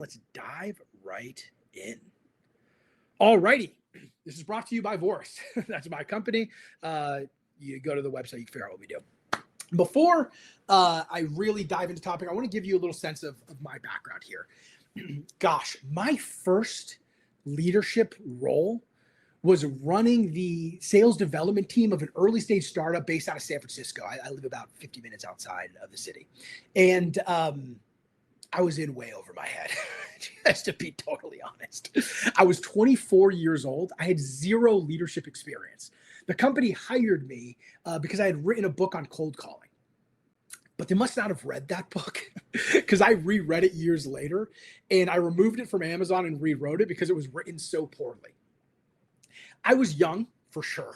Let's dive right in. All righty. This is brought to you by Voris. That's my company. You go to the website, you can figure out what we do. Before I really dive into the topic, I want to give you a little sense of my background here. Gosh, my first leadership role was running the sales development team of an early stage startup based out of San Francisco. I live about 50 minutes outside of the city. And I was in way over my head, just to be totally honest. I was 24 years old. I had zero leadership experience. The company hired me because I had written a book on cold calling. But they must not have read that book because I reread it years later and I removed it from Amazon and rewrote it because it was written so poorly. I was young for sure,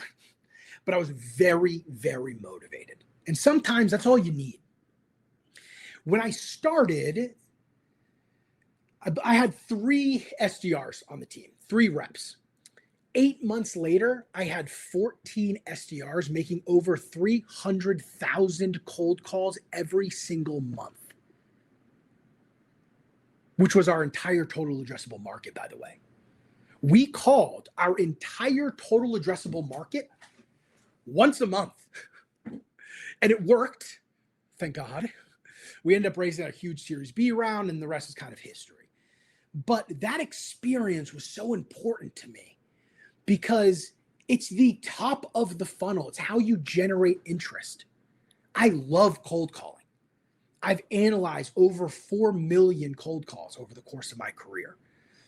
but I was very, very motivated. And sometimes that's all you need. When I started, I had 3 SDRs on the team, 3 reps. 8 months later, I had 14 SDRs making over 300,000 cold calls every single month, which was our entire total addressable market, by the way. We called our entire total addressable market once a month. And it worked, thank God. We ended up raising a huge Series B round, and the rest is kind of history. But that experience was so important to me because it's the top of the funnel. It's how you generate interest. I love cold calling. I've analyzed over 4 million cold calls over the course of my career.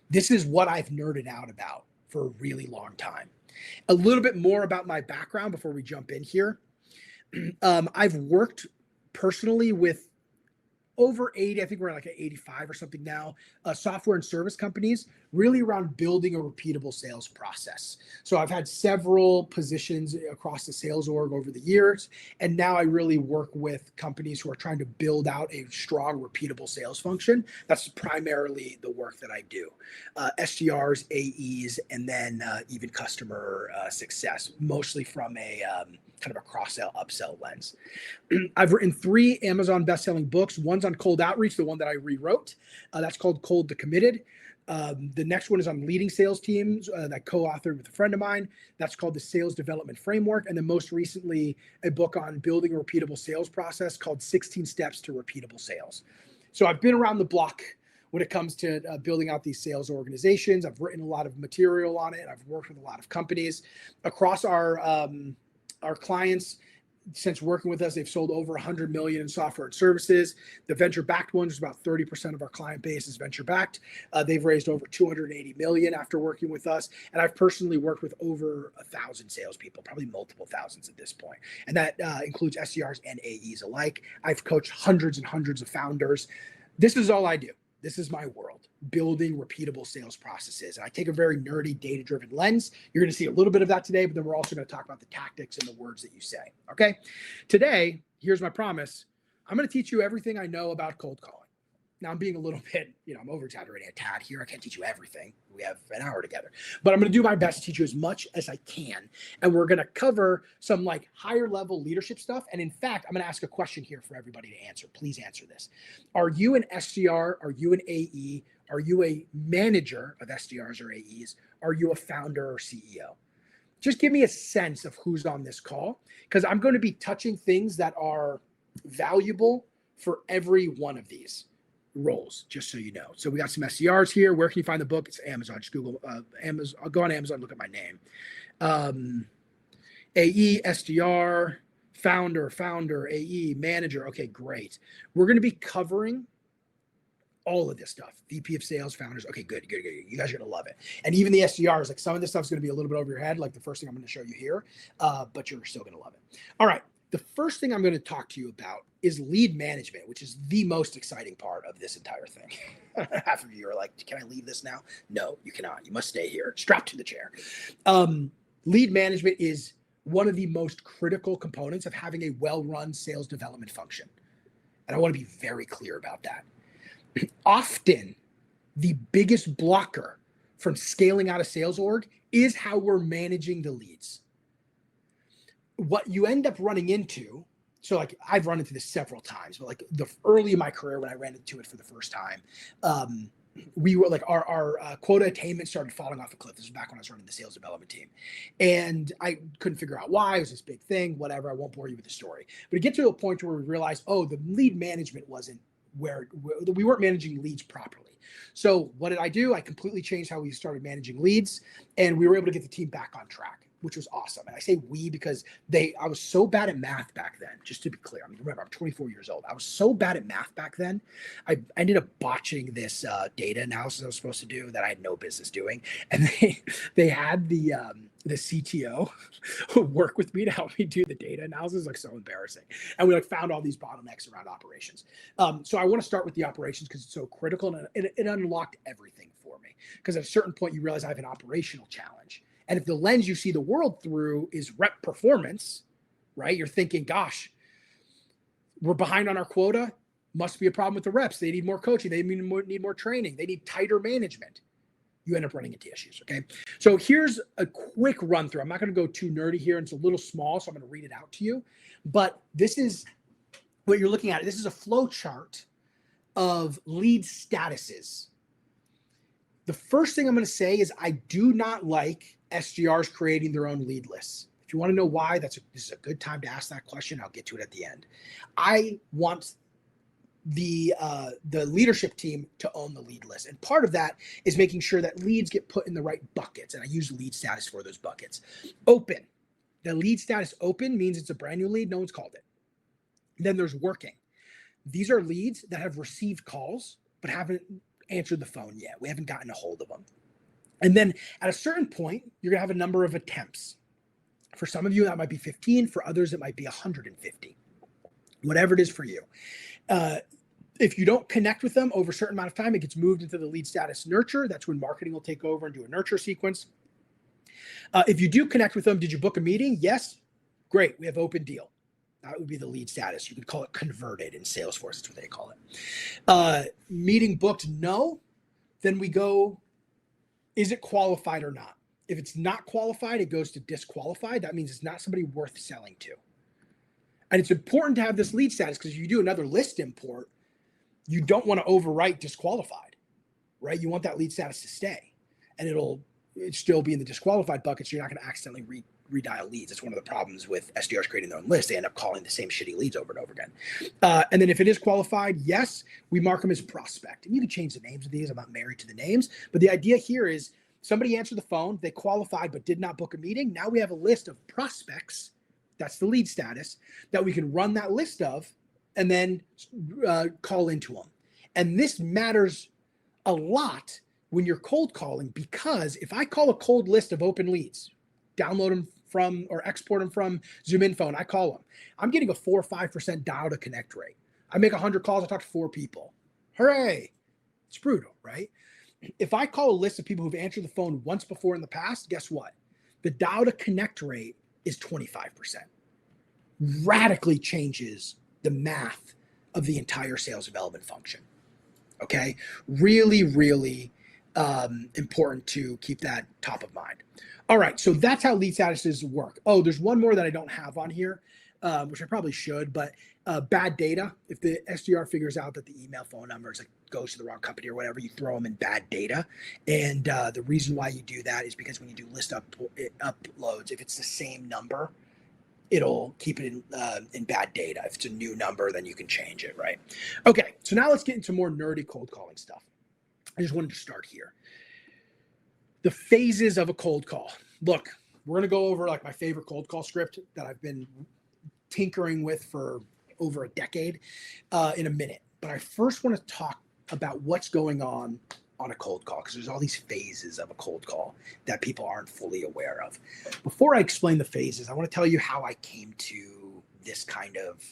This is what I've nerded out about for a really long time. A little bit more about my background before we jump in here. I've worked personally with over 80, I think we're like at 85 or something now, software and service companies, really around building a repeatable sales process. So I've had several positions across the sales org over the years, and now I really work with companies who are trying to build out a strong, repeatable sales function. That's primarily the work that I do. SDRs, AEs, and then even customer success, mostly from a kind of a cross-sell, upsell lens. I've written 3 Amazon best-selling books. One's on cold outreach, the one that I rewrote. That's called Cold to Committed. The next one is on leading sales teams that I co-authored with a friend of mine. That's called the Sales Development Framework. And then most recently, a book on building a repeatable sales process called 16 Steps to Repeatable Sales. So I've been around the block when it comes to building out these sales organizations. I've written a lot of material on it. I've worked with a lot of companies across our clients. Since working with us, they've sold over 100 million in software and services. The venture-backed ones is about 30% of our client base is venture-backed. They've raised over 280 million after working with us. And I've personally worked with over 1,000 salespeople, probably multiple thousands at this point. And that includes SDRs and AEs alike. I've coached hundreds and hundreds of founders. This is all I do. This is my world, building repeatable sales processes. And I take a very nerdy, data-driven lens. You're going to see a little bit of that today, but then we're also going to talk about the tactics and the words that you say, okay? Today, here's my promise. I'm going to teach you everything I know about cold calling. Now, I'm being a little bit, I'm over-exaggerating a tad here. I can't teach you everything. We have an hour together. But I'm going to do my best to teach you as much as I can. And we're going to cover some like higher level leadership stuff. And in fact, I'm going to ask a question here for everybody to answer. Please answer this. Are you an SDR? Are you an AE? Are you a manager of SDRs or AEs? Are you a founder or CEO? Just give me a sense of who's on this call, because I'm going to be touching things that are valuable for every one of these roles, just so you know. So we got some SDRs here. Where can you find the book? It's Amazon. Just Google Amazon. I'll go on Amazon, look at my name. AE, SDR, founder, AE, manager. Okay, great. We're going to be covering all of this stuff. VP of sales, founders. Okay, good. You guys are going to love it. And even the SDRs, like some of this stuff is going to be a little bit over your head, like the first thing I'm going to show you here, but you're still going to love it. All right. The first thing I'm going to talk to you about is lead management, which is the most exciting part of this entire thing. Half of you are like, can I leave this now? No, you cannot. You must stay here, strapped to the chair. Lead management is one of the most critical components of having a well-run sales development function. And I want to be very clear about that. Often, the biggest blocker from scaling out a sales org is how we're managing the leads. What you end up running into, so like I've run into this several times, but like the early in my career when I ran into it for the first time, we were like our quota attainment started falling off a cliff. This was back when I was running the sales development team, and I couldn't figure out why. It was this big thing, whatever. I won't bore you with the story, but it gets to a point where we realized, oh, the lead management wasn't where we weren't managing leads properly. So what did I do? I completely changed how we started managing leads, and we were able to get the team back on track, which was awesome. And I say we because I was so bad at math back then, just to be clear. I mean, remember, I'm 24 years old. I was so bad at math back then. I ended up botching this data analysis I was supposed to do that I had no business doing. And they had the CTO work with me to help me do the data analysis. Like, so embarrassing. And we like found all these bottlenecks around operations. So I want to start with the operations because it's so critical, and it unlocked everything for me. Because at a certain point, you realize I have an operational challenge. And if the lens you see the world through is rep performance, right? You're thinking, gosh, we're behind on our quota. Must be a problem with the reps. They need more coaching. They need more training. They need tighter management. You end up running into issues, okay? So here's a quick run through. I'm not going to go too nerdy here. And it's a little small, so I'm going to read it out to you. But this is what you're looking at. This is a flow chart of lead statuses. The first thing I'm going to say is I do not like SDRs creating their own lead lists. If you want to know why, this is a good time to ask that question. I'll get to it at the end. I want the leadership team to own the lead list. And part of that is making sure that leads get put in the right buckets. And I use lead status for those buckets. Open. The lead status open means it's a brand new lead. No one's called it. Then there's working. These are leads that have received calls, but haven't answered the phone yet. We haven't gotten a hold of them. And then at a certain point, you're going to have a number of attempts. For some of you, that might be 15. For others, it might be 150. Whatever it is for you. If you don't connect with them over a certain amount of time, it gets moved into the lead status nurture. That's when marketing will take over and do a nurture sequence. If you do connect with them, did you book a meeting? Yes. Great. We have open deal. That would be the lead status. You could call it converted in Salesforce. That's what they call it. Meeting booked? No. Then we go, is it qualified or not? If it's not qualified, it goes to disqualified. That means it's not somebody worth selling to. And it's important to have this lead status because if you do another list import, you don't want to overwrite disqualified, right? You want that lead status to stay, and it'll still be in the disqualified bucket, so you're not going to accidentally redial leads. It's one of the problems with SDRs creating their own list. They end up calling the same shitty leads over and over again. And then if it is qualified, yes, we mark them as prospect. And you can change the names of these. I'm not married to the names. But the idea here is somebody answered the phone, they qualified but did not book a meeting. Now we have a list of prospects. That's the lead status that we can run that list of and then call into them. And this matters a lot when you're cold calling, because if I call a cold list of open leads, download them from or export them from ZoomInfo, and I call them, I'm getting a 4 or 5% dial to connect rate. I make 100 calls, I talk to 4 people. Hooray. It's brutal, right? If I call a list of people who've answered the phone once before in the past, guess what? The dial to connect rate is 25%. Radically changes the math of the entire sales development function. Okay? Really, really important to keep that top of mind. All right, so that's how lead statuses work. Oh, there's one more that I don't have on here, which I probably should, but bad data. If the SDR figures out that the email phone number is goes to the wrong company or whatever, you throw them in bad data. And the reason why you do that is because when you do list uploads, if it's the same number, it'll keep it in bad data. If it's a new number, then you can change it, right? Okay, so now let's get into more nerdy cold calling stuff. I just wanted to start here. The phases of a cold call. Look, we're going to go over my favorite cold call script that I've been tinkering with for over a decade in a minute. But I first want to talk about what's going on a cold call, because there's all these phases of a cold call that people aren't fully aware of. Before I explain the phases, I want to tell you how I came to this kind of,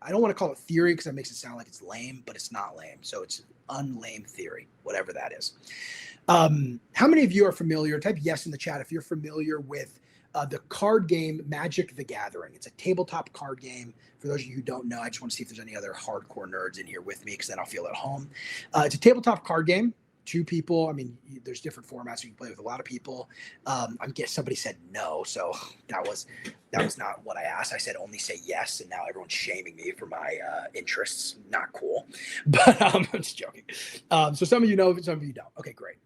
I don't want to call it theory because that makes it sound like it's lame, but it's not lame. So it's unlame theory, whatever that is. How many of you are familiar? Type yes in the chat if you're familiar with the card game Magic the Gathering. It's a tabletop card game. For those of you who don't know, I just want to see if there's any other hardcore nerds in here with me, because then I'll feel at home. It's a tabletop card game. 2 people. I mean, there's different formats. You can play with a lot of people. I guess somebody said no, so that was not what I asked. I said only say yes, and now everyone's shaming me for my interests. Not cool, but I'm just joking. So some of you know, some of you don't. Okay, great.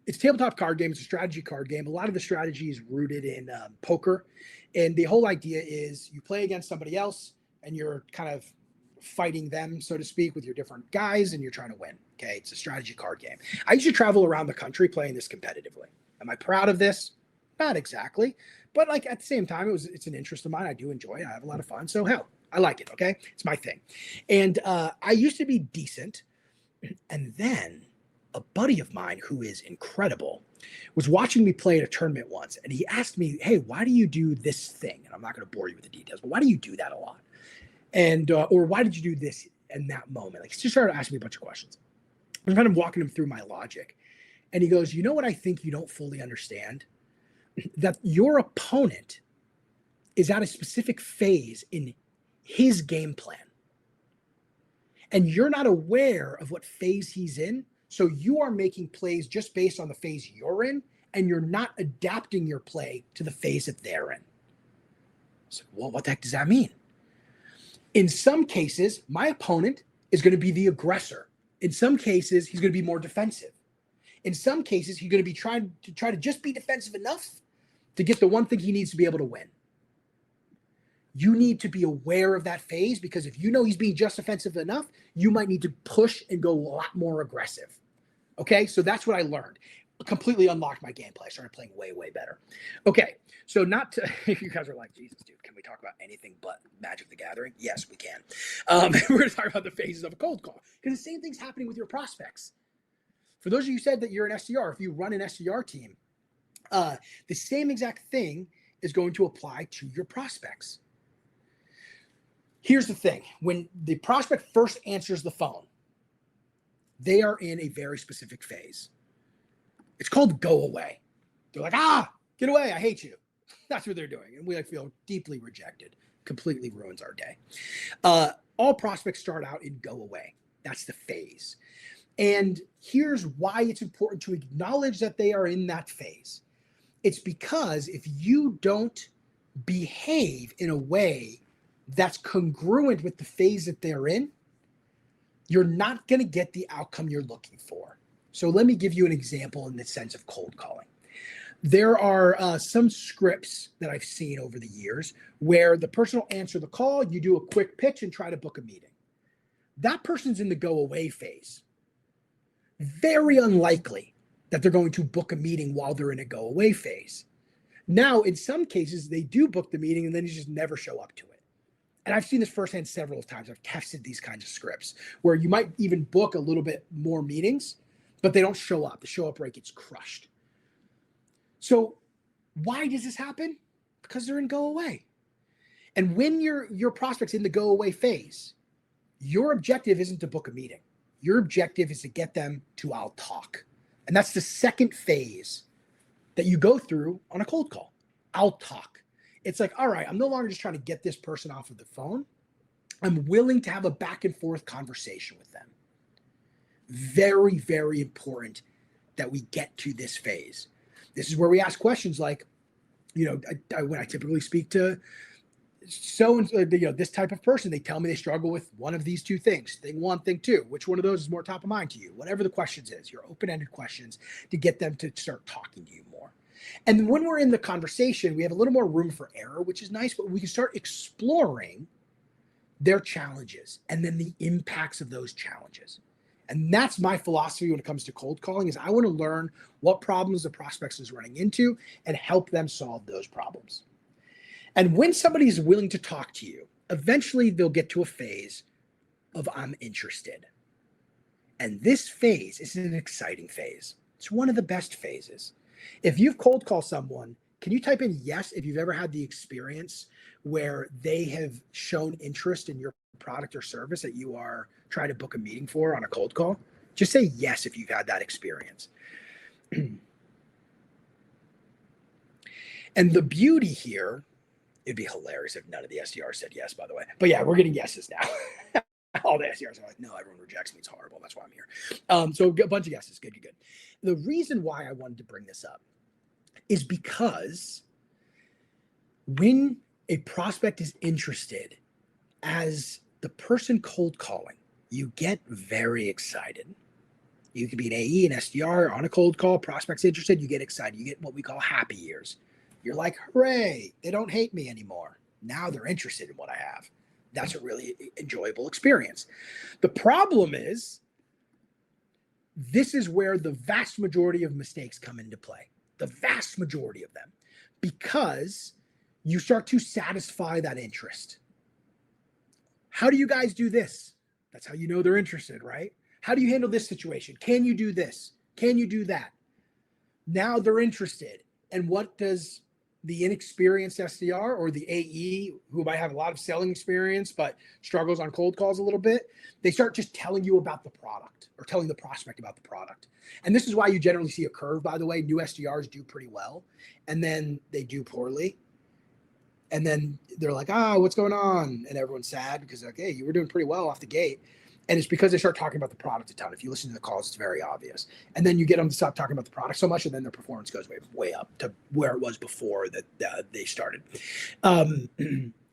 It's a tabletop card game. It's a strategy card game. A lot of the strategy is rooted in poker, and the whole idea is you play against somebody else, and you're kind of fighting them, so to speak, with your different guys, and you're trying to win. Okay, it's a strategy card game. I used to travel around the country playing this competitively. Am I proud of this? Not exactly, but like at the same time, it's an interest of mine. I do enjoy it. I have a lot of fun. So hell, I like it. Okay, it's my thing. And I used to be decent, and then a buddy of mine who is incredible was watching me play at a tournament once, and he asked me, "Hey, why do you do this thing?" And I'm not going to bore you with the details, but why do you do that a lot? And or why did you do this in that moment? Like, he just started asking me a bunch of questions. I'm kind of walking him through my logic. And he goes, you know what I think you don't fully understand? That your opponent is at a specific phase in his game plan. And you're not aware of what phase he's in. So you are making plays just based on the phase you're in, and you're not adapting your play to the phase that they're in. So, well, what the heck does that mean? In some cases, my opponent is going to be the aggressor. In some cases, he's going to be more defensive. In some cases, he's going to be trying to just be defensive enough to get the one thing he needs to be able to win. You need to be aware of that phase, because if you know he's being just defensive enough, you might need to push and go a lot more aggressive. Okay, so that's what I learned. Completely unlocked my gameplay. I started playing way, way better. Okay, so not to, you guys are like, Jesus, dude, can we talk about anything but Magic the Gathering? Yes, we can. We're going to talk about the phases of a cold call, because the same thing's happening with your prospects. For those of you who said that you're an SDR, if you run an SDR team, the same exact thing is going to apply to your prospects. Here's the thing. When the prospect first answers the phone, they are in a very specific phase. It's called go away. They're like, get away. I hate you. That's what they're doing. And we feel deeply rejected. Completely ruins our day. All prospects start out in go away. That's the phase. And here's why it's important to acknowledge that they are in that phase. It's because if you don't behave in a way that's congruent with the phase that they're in, you're not going to get the outcome you're looking for. So let me give you an example in the sense of cold calling. There are some scripts that I've seen over the years where the person will answer the call, you do a quick pitch and try to book a meeting. That person's in the go away phase. Very unlikely that they're going to book a meeting while they're in a go away phase. Now, in some cases, they do book the meeting and then you just never show up to it. And I've seen this firsthand several times. I've tested these kinds of scripts where you might even book a little bit more meetings, but they don't show up. The show up rate gets crushed. So why does this happen? Because they're in go away. And when your prospect's in the go away phase, your objective isn't to book a meeting. Your objective is to get them to I'll talk. And that's the second phase that you go through on a cold call. I'll talk. It's like, all right, I'm no longer just trying to get this person off of the phone. I'm willing to have a back and forth conversation with them. Very, very important that we get to this phase. This is where we ask questions like, when I typically speak to this type of person, they tell me they struggle with one of these 2 things. Thing 1, thing 2. Which one of those is more top of mind to you? Whatever the questions is, your open-ended questions to get them to start talking to you more. And when we're in the conversation, we have a little more room for error, which is nice, but we can start exploring their challenges and then the impacts of those challenges. And that's my philosophy when it comes to cold calling, is I want to learn what problems the prospect is running into and help them solve those problems. And when somebody is willing to talk to you, eventually they'll get to a phase of I'm interested. And this phase is an exciting phase. It's one of the best phases. If you've cold called someone, can you type in yes if you've ever had the experience where they have shown interest in your product or service that you are trying to book a meeting for on a cold call? Just say yes if you've had that experience. And the beauty here, it'd be hilarious if none of the SDRs said yes, by the way. But yeah, we're getting yeses now. all the SDRs are like, no, everyone rejects me. It's horrible. That's why I'm here. So a bunch of guesses. Good. The reason why I wanted to bring this up is because when a prospect is interested, as the person cold calling, you get very excited. You could be an AE, an SDR on a cold call, prospect's interested, you get excited. You get what we call happy ears. You're like, hooray, they don't hate me anymore. Now they're interested in what I have. That's a really enjoyable experience. The problem is, this is where the vast majority of mistakes come into play. The vast majority of them. Because you start to satisfy that interest. How do you guys do this? That's how you know they're interested, right? How do you handle this situation? Can you do this? Can you do that? Now they're interested. And what does the inexperienced SDR or the AE, who might have a lot of selling experience but struggles on cold calls a little bit, they start just telling you about the product or telling the prospect about the product. And this is why you generally see a curve, by the way. New SDRs do pretty well, and then they do poorly. And then they're like, what's going on? And everyone's sad because, like, hey, you were doing pretty well off the gate. And it's because they start talking about the product a ton. If you listen to the calls, it's very obvious. And then you get them to stop talking about the product so much, and then their performance goes way up to where it was before that they started.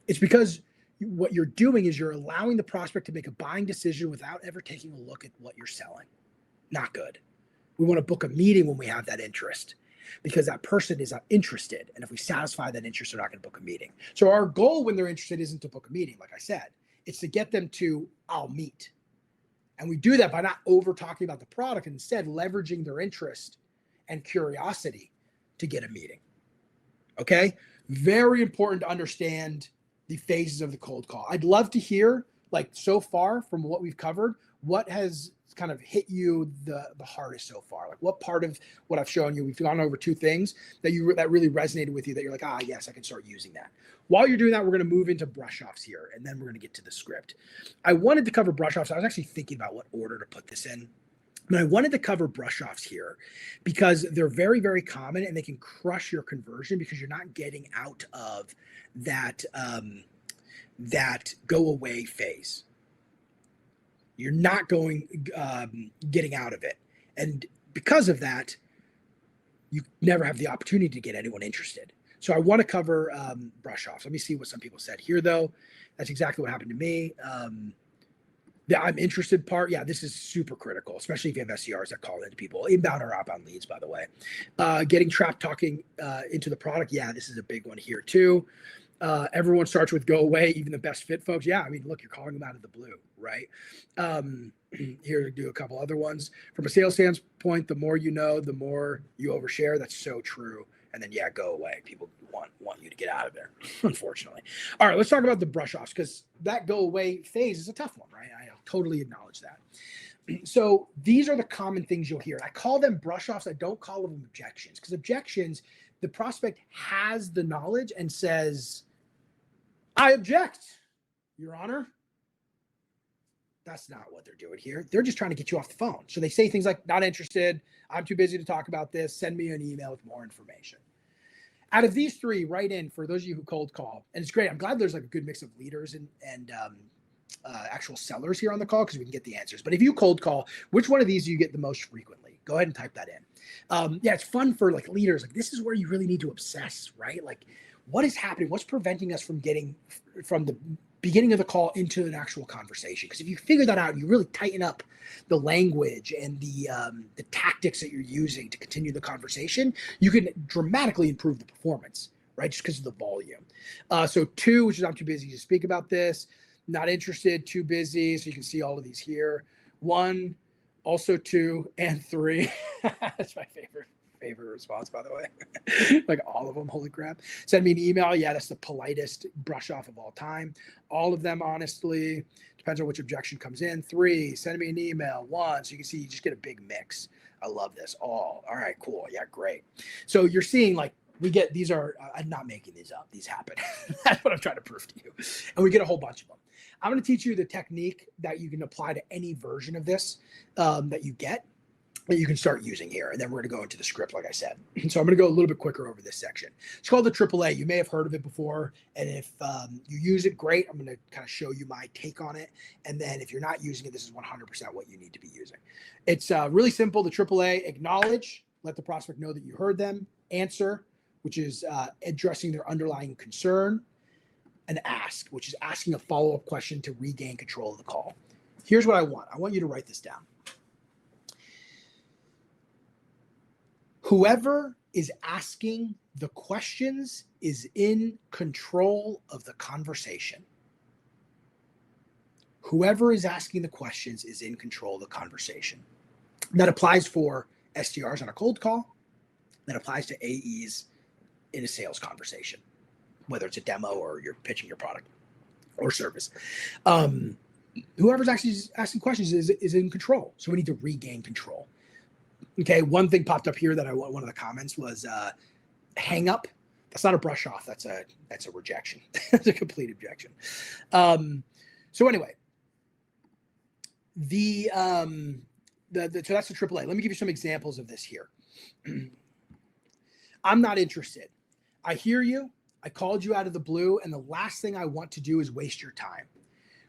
It's because what you're doing is you're allowing the prospect to make a buying decision without ever taking a look at what you're selling. Not good. We want to book a meeting when we have that interest, because that person is not interested. And if we satisfy that interest, they're not going to book a meeting. So our goal when they're interested isn't to book a meeting, like I said. It's to get them to, I'll meet. And we do that by not over talking about the product, and instead leveraging their interest and curiosity to get a meeting. Okay? Very important to understand the phases of the cold call. I'd love to hear, like, so far from what we've covered, what has kind of hit you the hardest so far? Like, what part of what I've shown you, we've gone over two things that really resonated with you, that you're like, yes, I can start using that. While you're doing that, we're going to move into brush offs here, and then we're going to get to the script. I wanted to cover brush offs. I was actually thinking about what order to put this in. But I wanted to cover brush offs here because they're very, very common, and they can crush your conversion because you're not getting out of that, that go away phase. You're not getting out of it. And because of that, you never have the opportunity to get anyone interested. So I want to cover brush offs. Let me see what some people said here, though. That's exactly what happened to me. The I'm interested part, this is super critical, especially if you have SDRs that call into people, inbound or outbound leads, by the way. Getting trapped talking into the product, this is a big one here too. Everyone starts with go away, even the best fit folks. I mean, look, you're calling them out of the blue, right? Here to do a couple other ones. From a sales standpoint, the more you know, the more you overshare. That's so true. And then, go away. People want you to get out of there, unfortunately. All right, let's talk about the brush offs, because that go away phase is a tough one, right? I totally acknowledge that. So these are the common things you'll hear. I call them brush offs. I don't call them objections, because objections, the prospect has the knowledge and says, I object, Your Honor. That's not what they're doing here. They're just trying to get you off the phone. So they say things like, not interested, I'm too busy to talk about this, send me an email with more information. Out of these three, write in, for those of you who cold call, and it's great. I'm glad there's like a good mix of leaders and actual sellers here on the call, because we can get the answers. But if you cold call, which one of these do you get the most frequently? Go ahead and type that in. It's fun for like leaders. Like, this is where you really need to obsess, right? Like, what is happening? What's preventing us from getting from the beginning of the call into an actual conversation? Because if you figure that out, you really tighten up the language and the tactics that you're using to continue the conversation, you can dramatically improve the performance, right? Just because of the volume. So 2, which is I'm too busy to speak about this. Not interested, too busy. So you can see all of these here. 1, also 2, and 3. That's my favorite response, by the way. Like all of them, holy crap. Send me an email. That's the politest brush off of all time. All of them, honestly, depends on which objection comes in. 3, send me an email. 1, so you can see you just get a big mix. I love this. All right, cool. Great. So you're seeing, like, we get, these are, I'm not making these up. These happen. That's what I'm trying to prove to you. And we get a whole bunch of them. I'm going to teach you the technique that you can apply to any version of this that you get. that you can start using here. And then we're going to go into the script, like I said. So I'm going to go a little bit quicker over this section. It's called the AAA. You may have heard of it before. And if you use it, great. I'm going to kind of show you my take on it. And then if you're not using it, this is 100% what you need to be using. It's really simple. The AAA: acknowledge, let the prospect know that you heard them; answer, which is addressing their underlying concern; and ask, which is asking a follow-up question to regain control of the call. Here's what I want. I want you to write this down. Whoever is asking the questions is in control of the conversation. Whoever is asking the questions is in control of the conversation. That applies for SDRs on a cold call. That applies to AEs in a sales conversation, whether it's a demo or you're pitching your product or service. Whoever's actually asking questions is in control. So we need to regain control. Okay, one thing popped up here that one of the comments was hang up. That's not a brush off. That's a rejection. That's a complete objection. So anyway, so that's the AAA. Let me give you some examples of this here. I'm not interested. I hear you. I called you out of the blue, and the last thing I want to do is waste your time.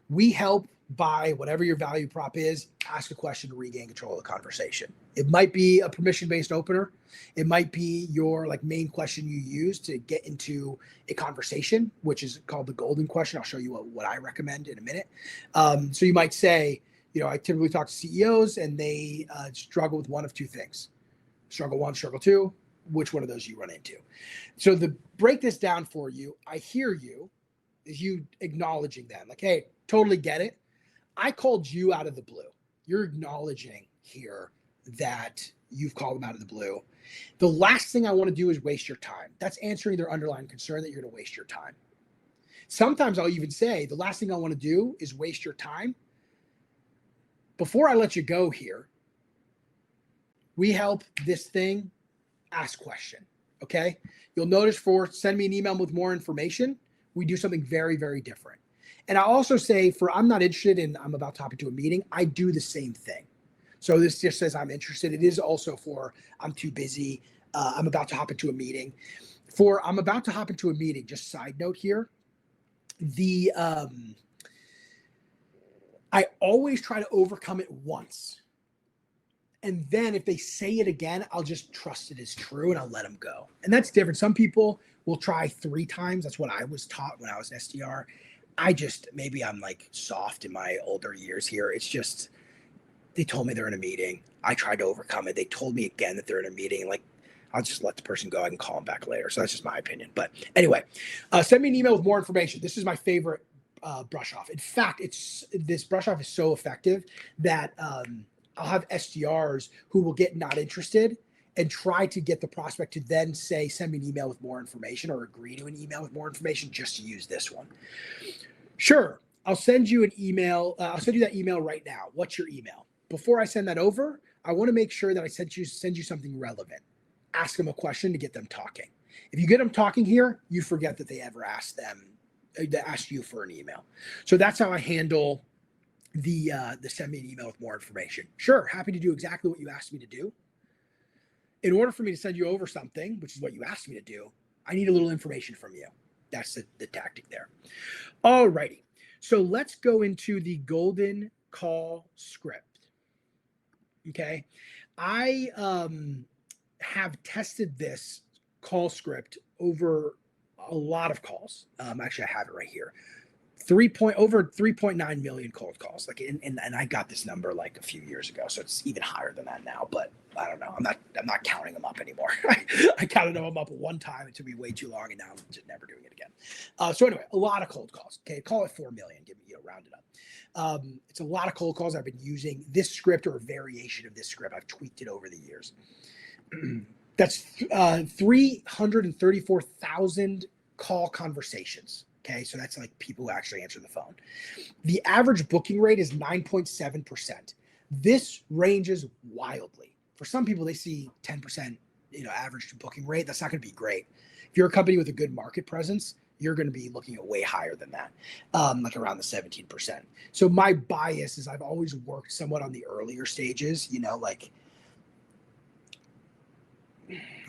We help by whatever your value prop is. Ask a question to regain control of the conversation. It might be a permission-based opener. It might be your main question you use to get into a conversation, which is called the golden question. I'll show you what I recommend in a minute. So you might say, I typically talk to CEOs and they struggle with one of two things. Struggle one, struggle two. Which one of those you run into? So to break this down for you, I hear you, is you acknowledging that. Hey, totally get it. I called you out of the blue. You're acknowledging here that you've called them out of the blue. The last thing I want to do is waste your time. That's answering their underlying concern that you're going to waste your time. Sometimes I'll even say the last thing I want to do is waste your time. Before I let you go here, we help this thing ask question. Okay. You'll notice for send me an email with more information, we do something very, very different. And I also say for I'm not interested in I'm about to hop into a meeting, I do the same thing. So this just says I'm interested. It is also for I'm too busy. I'm about to hop into a meeting. For I'm about to hop into a meeting, just side note here, I always try to overcome it once. And then if they say it again, I'll just trust it is true and I'll let them go. And that's different. Some people will try 3 times. That's what I was taught when I was an SDR. Maybe I'm soft in my older years here. It's just, they told me they're in a meeting. I tried to overcome it. They told me again that they're in a meeting. I'll just let the person go. I can call them back later. So that's just my opinion. But anyway, send me an email with more information. This is my favorite brush off. In fact, this brush off is so effective that I'll have SDRs who will get not interested and try to get the prospect to then say, send me an email with more information or agree to an email with more information just to use this one. Sure, I'll send you an email. I'll send you that email right now. What's your email? Before I send that over, I want to make sure that I send you something relevant. Ask them a question to get them talking. If you get them talking here, you forget that they ever asked you for an email. So that's how I handle the send me an email with more information. Sure, happy to do exactly what you asked me to do. In order for me to send you over something, which is what you asked me to do, I need a little information from you. That's the tactic there. All righty. So let's go into the golden call script. Okay. I have tested this call script over a lot of calls. Actually, I have it right here. Over 3.9 million cold calls. And I got this number a few years ago, so it's even higher than that now. But I don't know. I'm not counting them up anymore. I counted them up one time. It took me way too long, and now I'm just never doing it again. So anyway, a lot of cold calls. Okay, call it 4 million. Round it up. It's a lot of cold calls. I've been using this script or a variation of this script. I've tweaked it over the years. That's 334,000 call conversations. Okay, so that's people who actually answer the phone. The average booking rate is 9.7%. This ranges wildly. For some people, they see 10%, average booking rate. That's not going to be great. If you're a company with a good market presence, you're going to be looking at way higher than that, around the 17%. So my bias is I've always worked somewhat on the earlier stages,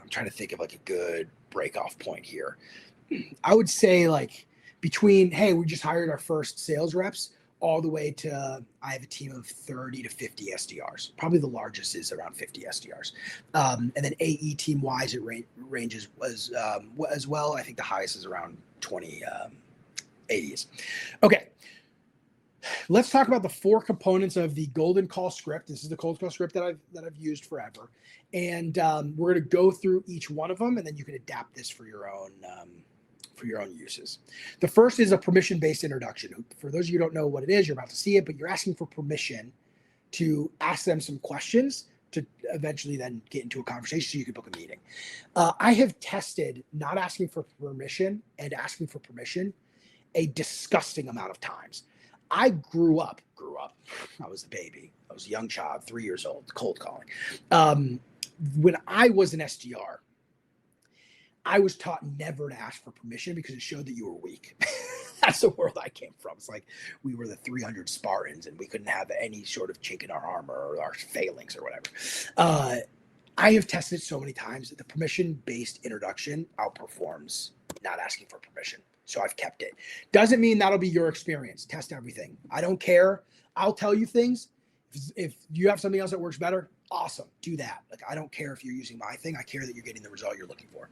I'm trying to think of like a good break off point here. I would say like between, hey, we just hired our first sales reps all the way to I have a team of 30 to 50 SDRs. Probably the largest is around 50 SDRs. And then AE team wise, it ranges as well. I think the highest is around 20 AEs. Okay. Let's talk about the 4 components of the golden call script. This is the cold call script that I've used forever. And we're going to go through each one of them, and then you can adapt this for your own uses. The first is a permission-based introduction. For those of you who don't know what it is, you're about to see it, but you're asking for permission to ask them some questions to eventually then get into a conversation so you can book a meeting. I have tested not asking for permission and asking for permission a disgusting amount of times. I grew up. I was a baby. I was a young child, 3 years old, cold calling. When I was an SDR, I was taught never to ask for permission because it showed that you were weak. That's the world I came from. It's like we were the 300 Spartans and we couldn't have any sort of chink in our armor or our failings or whatever. I have tested so many times that the permission-based introduction outperforms not asking for permission. So I've kept it. Doesn't mean that'll be your experience. Test everything. I don't care. I'll tell you things. If you have something else that works better, awesome. Do that. Like, I don't care if you're using my thing. I care that you're getting the result you're looking for.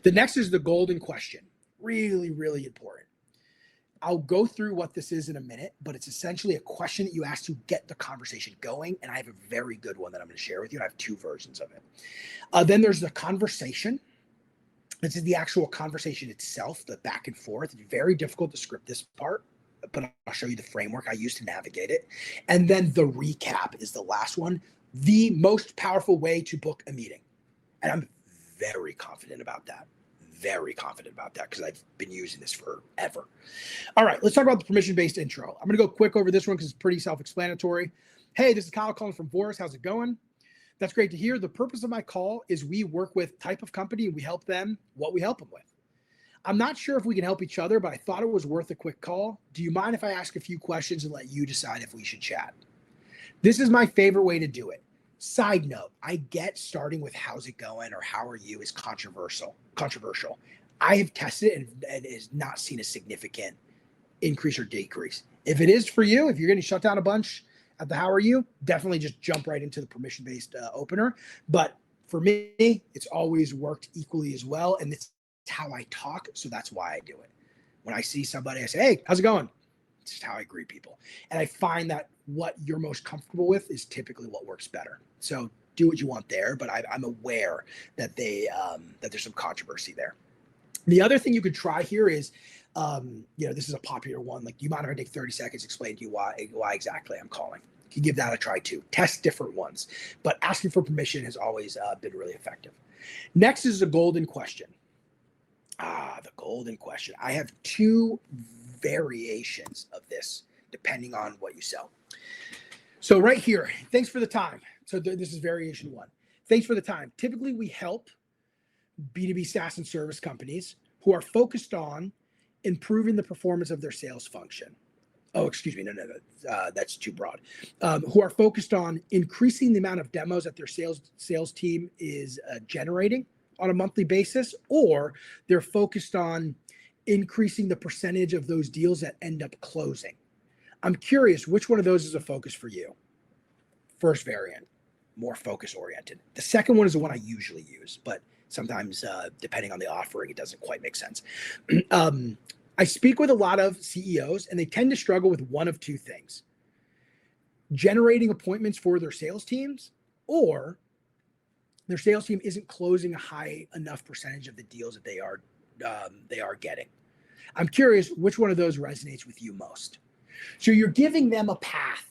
The next is the golden question. Really, really important. I'll go through what this is in a minute, but it's essentially a question that you ask to get the conversation going. And I have a very good one that I'm going to share with you. I have 2 versions of it. Then there's the conversation. This is the actual conversation itself, the back and forth. It's very difficult to script this part, but I'll show you the framework I use to navigate it. And then the recap is the last one, the most powerful way to book a meeting. And I'm very confident about that. Very confident about that because I've been using this forever. All right, let's talk about the permission-based intro. I'm going to go quick over this one because it's pretty self-explanatory. Hey, this is Kyle calling from Boris. How's it going? That's great to hear. The purpose of my call is we work with type of company and we help them what we help them with. I'm not sure if we can help each other, but I thought it was worth a quick call. Do you mind if I ask a few questions and let you decide if we should chat? This is my favorite way to do it. Side note, I get starting with how's it going or how are you is controversial. I have tested it and has not seen a significant increase or decrease. If it is for you, if you're getting shut down a bunch at the how are you, definitely just jump right into the permission-based opener. But for me, it's always worked equally as well. And it's how I talk. So that's why I do it. When I see somebody, I say, hey, how's it going? It's just how I greet people. And I find that what you're most comfortable with is typically what works better. So do what you want there, but I'm aware that that there's some controversy there. The other thing you could try here is, this is a popular one. Like, do you mind if I take 30 seconds to explain to you why exactly I'm calling? You can give that a try too. Test different ones, but asking for permission has always been really effective. Next is the golden question. The golden question. I have 2 variations of this depending on what you sell. So right here, thanks for the time. So this is variation 1. Thanks for the time. Typically, we help B2B SaaS and service companies who are focused on improving the performance of their sales function. Oh, excuse me. No, that's too broad. Who are focused on increasing the amount of demos that their sales team is generating on a monthly basis, or they're focused on increasing the percentage of those deals that end up closing. I'm curious, which one of those is a focus for you? First variant, more focus oriented. The second one is the one I usually use, but sometimes depending on the offering, it doesn't quite make sense. I speak with a lot of CEOs and they tend to struggle with one of 2 things: generating appointments for their sales teams, or their sales team isn't closing a high enough percentage of the deals that they are getting. I'm curious, which one of those resonates with you most? So you're giving them a path.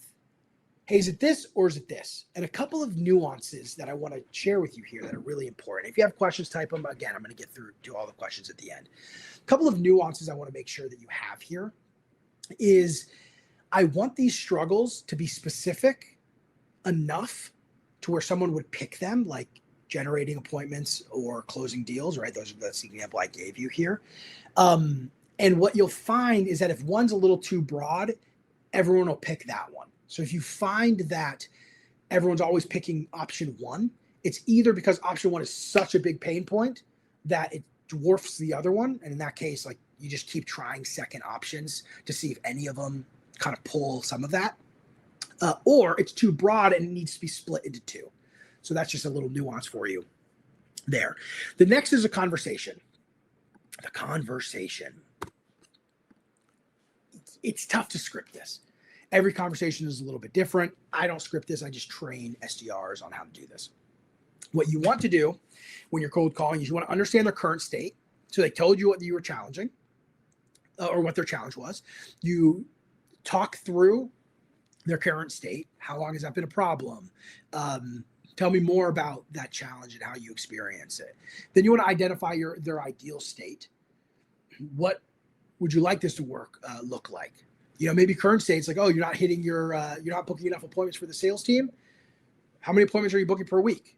Hey, is it this or is it this? And a couple of nuances that I want to share with you here that are really important. If you have questions, type them. Again, I'm going to get through to all the questions at the end. A couple of nuances I want to make sure that you have here is I want these struggles to be specific enough to where someone would pick them, like generating appointments or closing deals, right? That's the example I gave you here. And what you'll find is that if one's a little too broad, everyone will pick that one. So if you find that everyone's always picking option 1, it's either because option one is such a big pain point that it dwarfs the other one. And in that case, like you just keep trying second options to see if any of them kind of pull some of that. Or it's too broad and it needs to be split into two. So that's just a little nuance for you there. The next is a conversation. The conversation. It's tough to script this. Every conversation is a little bit different. I don't script this. I just train SDRs on how to do this. What you want to do when you're cold calling is you want to understand their current state. So they told you what you were challenging or what their challenge was. You talk through their current state. How long has that been a problem? Tell me more about that challenge and how you experience it. Then you want to identify their ideal state. What would you like this to look like? You know, maybe current state's like, oh, you're not hitting you're not booking enough appointments for the sales team. How many appointments are you booking per week?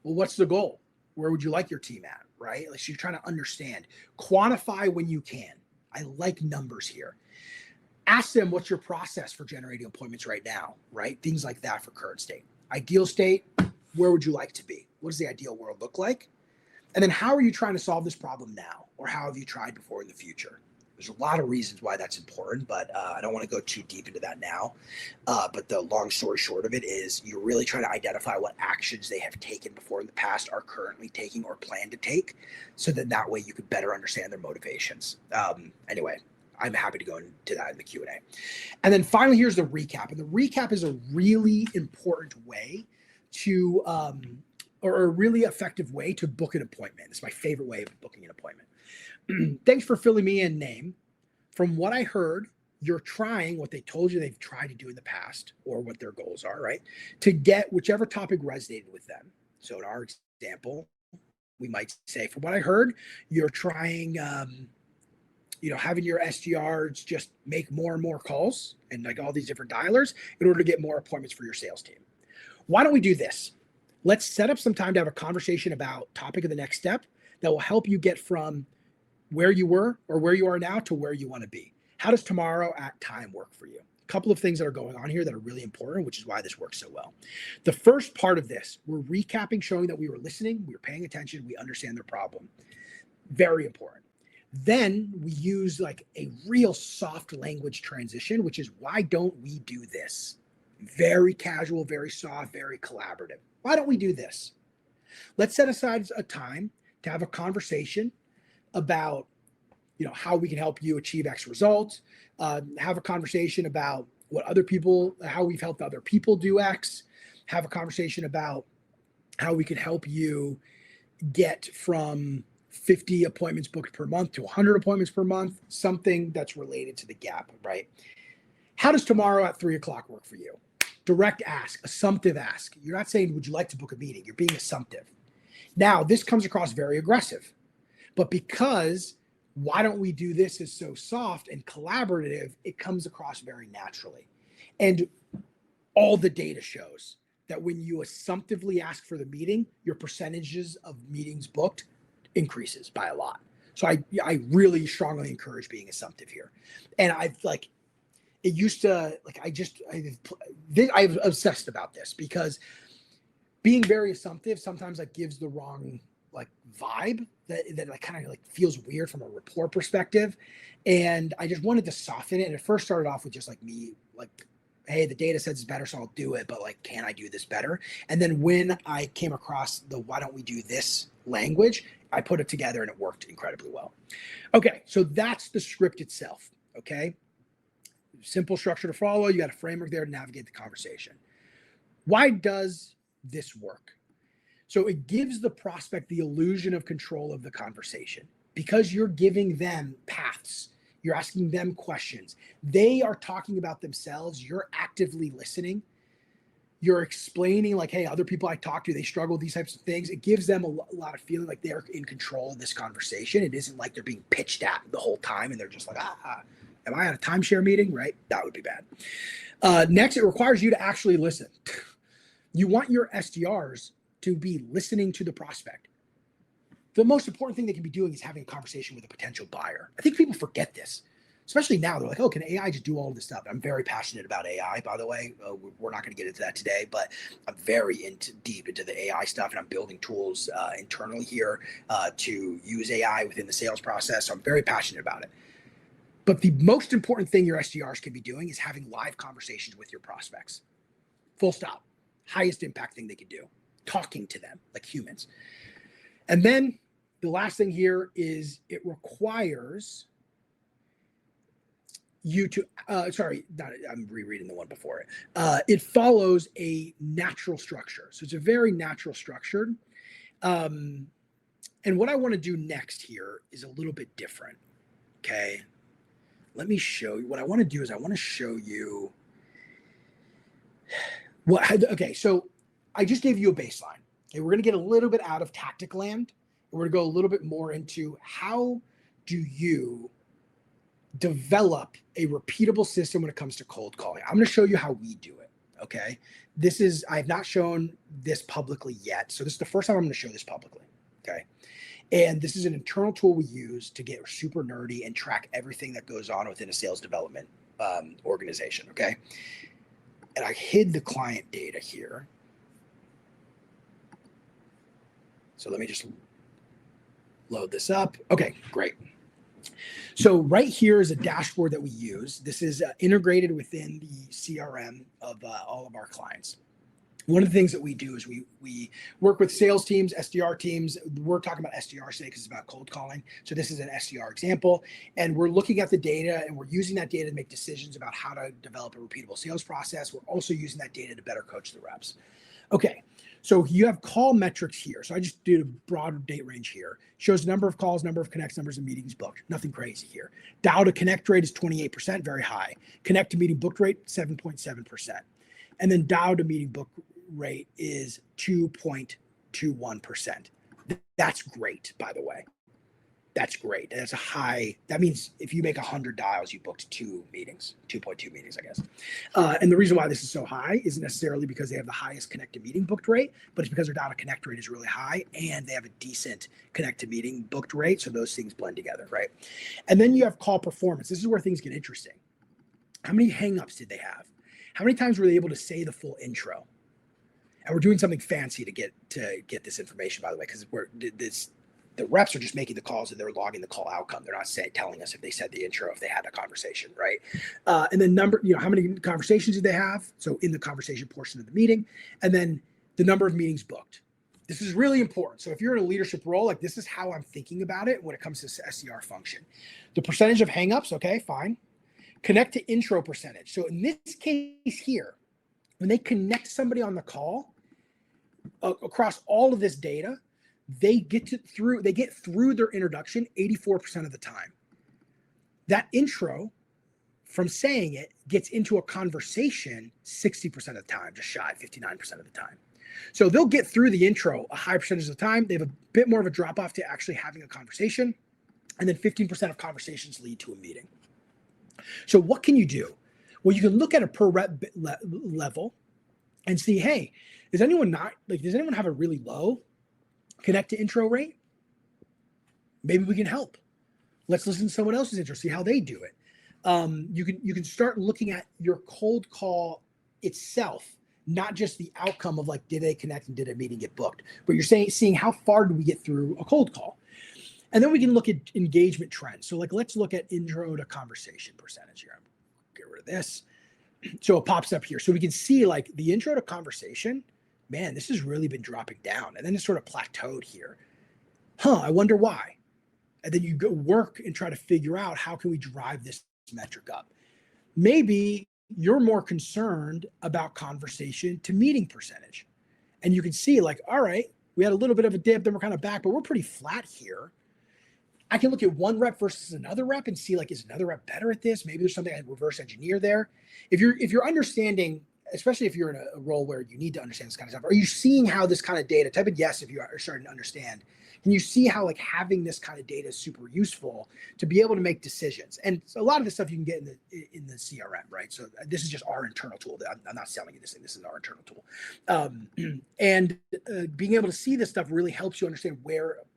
Well, what's the goal? Where would you like your team at, right? Like, so you're trying to understand, quantify when you can. I like numbers here. Ask them, what's your process for generating appointments right now, right? Things like that for current state. Ideal state, where would you like to be? What does the ideal world look like? And then how are you trying to solve this problem now? Or how have you tried before in the future? There's a lot of reasons why that's important, but I don't want to go too deep into that now. But the long story short of it is you're really trying to identify what actions they have taken before in the past, are currently taking, or plan to take, so that way you could better understand their motivations. Anyway, I'm happy to go into that in the Q&A. And then finally, here's the recap. And the recap is a really important way to, or a really effective way to book an appointment. It's my favorite way of booking an appointment. Thanks for filling me in, name. From what I heard, you're trying what they told you they've tried to do in the past, or what their goals are, right? To get whichever topic resonated with them. So in our example, we might say, from what I heard, you're trying, having your SDRs just make more and more calls and like all these different dialers in order to get more appointments for your sales team. Why don't we do this? Let's set up some time to have a conversation about topic of the next step that will help you get from where you were or where you are now to where you want to be. How does tomorrow at time work for you? A couple of things that are going on here that are really important, which is why this works so well. The first part of this, we're recapping, showing that we were listening, we were paying attention, we understand their problem. Very important. Then we use like a real soft language transition, which is, why don't we do this? Very casual, very soft, very collaborative. Why don't we do this? Let's set aside a time to have a conversation about, how we can help you achieve X results. Have a conversation about how we've helped other people do X. Have a conversation about how we can help you get from 50 appointments booked per month to 100 appointments per month, something that's related to the gap, right? How does tomorrow at 3:00 work for you? Direct ask, assumptive ask. You're not saying, would you like to book a meeting? You're being assumptive. Now, this comes across very aggressive, but because why don't we do this is so soft and collaborative, it comes across very naturally. And all the data shows that when you assumptively ask for the meeting, your percentages of meetings booked increases by a lot. So I really strongly encourage being assumptive here. And I've obsessed about this because being very assumptive sometimes like gives the wrong like vibe that like kind of like feels weird from a rapport perspective. And I just wanted to soften it. And it first started off with just like me, like, hey, the data says it's better, so I'll do it, but like, can I do this better? And then when I came across the why don't we do this language, I put it together and it worked incredibly well. Okay, so that's the script itself, okay? Simple structure to follow. You got a framework there to navigate the conversation. Why does this work? So it gives the prospect the illusion of control of the conversation because you're giving them paths. You're asking them questions. They are talking about themselves. You're actively listening. You're explaining like, hey, other people I talk to, they struggle with these types of things. It gives them a lot of feeling like they're in control of this conversation. It isn't like they're being pitched at the whole time and they're just like, am I at a timeshare meeting? Right? That would be bad. Next, it requires you to actually listen. You want your SDRs to be listening to the prospect. The most important thing they can be doing is having a conversation with a potential buyer. I think people forget this. especially now, they're like, oh, can AI just do all of this stuff? I'm very passionate about AI, by the way. We're not going to get into that today, but I'm very deep into the AI stuff, and I'm building tools internally here to use AI within the sales process. So I'm very passionate about it. But the most important thing your SDRs can be doing is having live conversations with your prospects. Full stop. Highest impact thing they can do. Talking to them like humans. And then the last thing here is it requires you to, I'm rereading the one before it. It follows a natural structure. So it's a very natural structure. And what I want to do next here is a little bit different. Okay. Let me show you. What I want to do is I want to show you okay. So I just gave you a baseline. Okay. We're going to get a little bit out of tactic land. And we're going to go a little bit more into how do you develop a repeatable system when it comes to cold calling. I'm going to show you how we do it. Okay. I have not shown this publicly yet. So this is the first time I'm going to show this publicly. Okay. And this is an internal tool we use to get super nerdy and track everything that goes on within a sales development organization. Okay. And I hid the client data here. So let me just load this up. Okay, great. So right here is a dashboard that we use. This is integrated within the CRM of all of our clients. One of the things that we do is we work with sales teams, SDR teams. We're talking about SDR today because it's about cold calling. So this is an SDR example. And we're looking at the data and we're using that data to make decisions about how to develop a repeatable sales process. We're also using that data to better coach the reps. Okay, so you have call metrics here. So I just did a broad date range here. Shows number of calls, number of connects, numbers of meetings booked. Nothing crazy here. Dial to connect rate is 28%, very high. Connect to meeting booked rate, 7.7%. And then dial to meeting book rate is 2.21%. That's great, by the way. That's great. That's a high. That means if you make 100 dials, you booked 2 meetings, 2.2 meetings, I guess. And the reason why this is so high isn't necessarily because they have the highest connect to meeting booked rate, but it's because their dial to connect rate is really high and they have a decent connect to meeting booked rate. So those things blend together, right? And then you have call performance. This is where things get interesting. How many hangups did they have? How many times were they able to say the full intro? And we're doing something fancy to get this information, by the way, because the reps are just making the calls and they're logging the call outcome. They're not telling us if they said the intro, if they had a conversation, right? And then how many conversations did they have? So in the conversation portion of the meeting, and then the number of meetings booked. This is really important. So if you're in a leadership role, like this is how I'm thinking about it when it comes to SDR function. The percentage of hangups, okay, fine. Connect to intro percentage. So in this case here, when they connect somebody on the call, across all of this data, they get through their introduction 84% of the time. That intro, from saying it, gets into a conversation 60% of the time, just shy, 59% of the time. So they'll get through the intro a high percentage of the time. They have a bit more of a drop off to actually having a conversation. And then 15% of conversations lead to a meeting. So what can you do? Well, you can look at a per rep level and see, hey, does anyone have a really low connect to intro rate? Maybe we can help. Let's listen to someone else's intro, see how they do it. You can start looking at your cold call itself, not just the outcome of like, did they connect and did a meeting get booked, but you're seeing how far do we get through a cold call. And then we can look at engagement trends. So like, let's look at intro to conversation percentage here. Get rid of this. So it pops up here. So we can see like the intro to conversation, man, this has really been dropping down. And then it's sort of plateaued here. I wonder why. And then you go work and try to figure out how can we drive this metric up. Maybe you're more concerned about conversation to meeting percentage. And you can see like, all right, we had a little bit of a dip, then we're kind of back, but we're pretty flat here. I can look at one rep versus another rep and see like, is another rep better at this? Maybe there's something I reverse engineer there. If you're understanding especially if you're in a role where you need to understand this kind of stuff, are you seeing how this kind of data, type in yes if you are starting to understand, can you see how like having this kind of data is super useful to be able to make decisions? And so a lot of the stuff you can get in the CRM, right? So this is just our internal tool. I'm not selling you this thing. This is our internal tool. And being able to see this stuff really helps you understand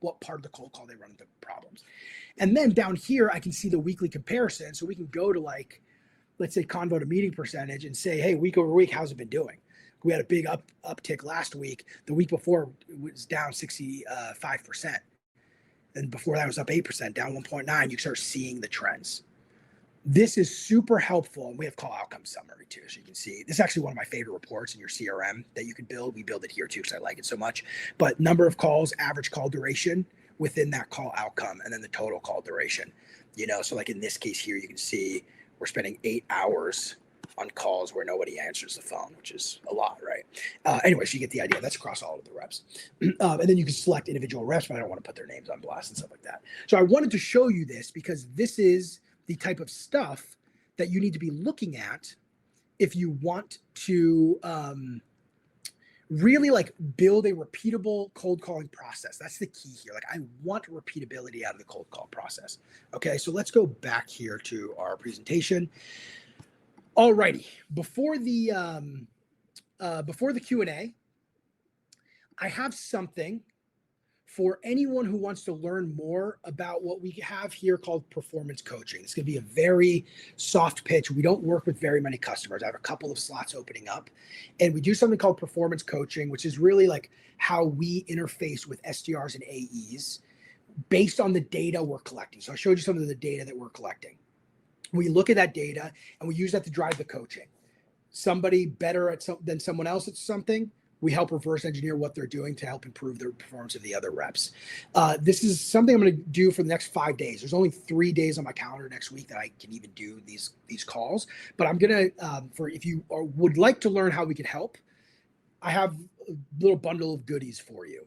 what part of the cold call they run into problems. And then down here, I can see the weekly comparison. So we can go to like, let's say convo to meeting percentage and say, hey, week over week, how's it been doing? We had a big uptick last week. The week before it was down 65%. And before that was up 8%, down 1.9. You start seeing the trends. This is super helpful. And we have call outcome summary too. So you can see, this is actually one of my favorite reports in your CRM that you can build. We build it here too, because I like it so much. But number of calls, average call duration within that call outcome, and then the total call duration. So like in this case here, you can see we're spending 8 hours on calls where nobody answers the phone, which is a lot, right? Anyways, you get the idea. That's across all of the reps. And then you can select individual reps, but I don't want to put their names on blast and stuff like that. So I wanted to show you this because this is the type of stuff that you need to be looking at if you want to really like build a repeatable cold calling process. That's the key here. Like I want repeatability out of the cold call process. Okay, so let's go back here to our presentation. Alrighty, before the Q&A, I have something for anyone who wants to learn more about what we have here called performance coaching. It's going to be a very soft pitch. We don't work with very many customers. I have a couple of slots opening up, and we do something called performance coaching, which is really like how we interface with SDRs and AEs based on the data we're collecting. So I showed you some of the data that we're collecting. We look at that data and we use that to drive the coaching. Somebody better than someone else at something, we help reverse engineer what they're doing to help improve the performance of the other reps. This is something I'm going to do for the next 5 days. There's only 3 days on my calendar next week that I can even do these calls. But I'm going to, if you would like to learn how we can help, I have a little bundle of goodies for you.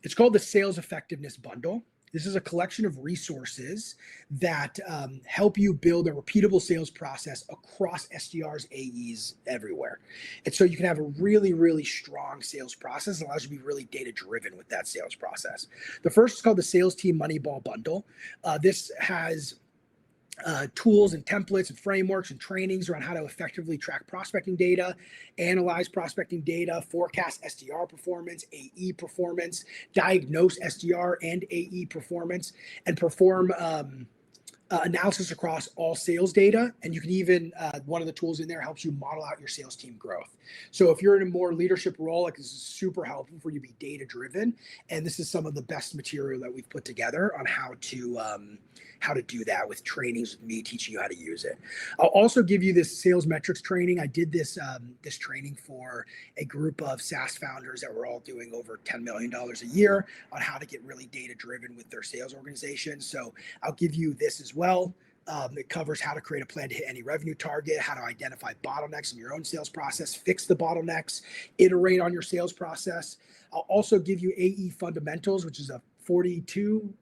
It's called the Sales Effectiveness Bundle. This is a collection of resources that help you build a repeatable sales process across SDRs, AEs, everywhere. And so you can have a really, really strong sales process. It allows you to be really data-driven with that sales process. The first is called the Sales Team Moneyball Bundle. This has tools and templates and frameworks and trainings around how to effectively track prospecting data, analyze prospecting data, forecast SDR performance, AE performance, diagnose SDR and AE performance, and perform analysis across all sales data. And you can even, one of the tools in there helps you model out your sales team growth. So if you're in a more leadership role, like this is super helpful for you to be data driven. And this is some of the best material that we've put together on how to do that with trainings with me teaching you how to use it. I'll also give you this sales metrics training. I did this training for a group of SaaS founders that were all doing over $10 million a year on how to get really data driven with their sales organization. So I'll give you this as well. It covers how to create a plan to hit any revenue target, how to identify bottlenecks in your own sales process, fix the bottlenecks, iterate on your sales process. I'll also give you AE Fundamentals, which is a 42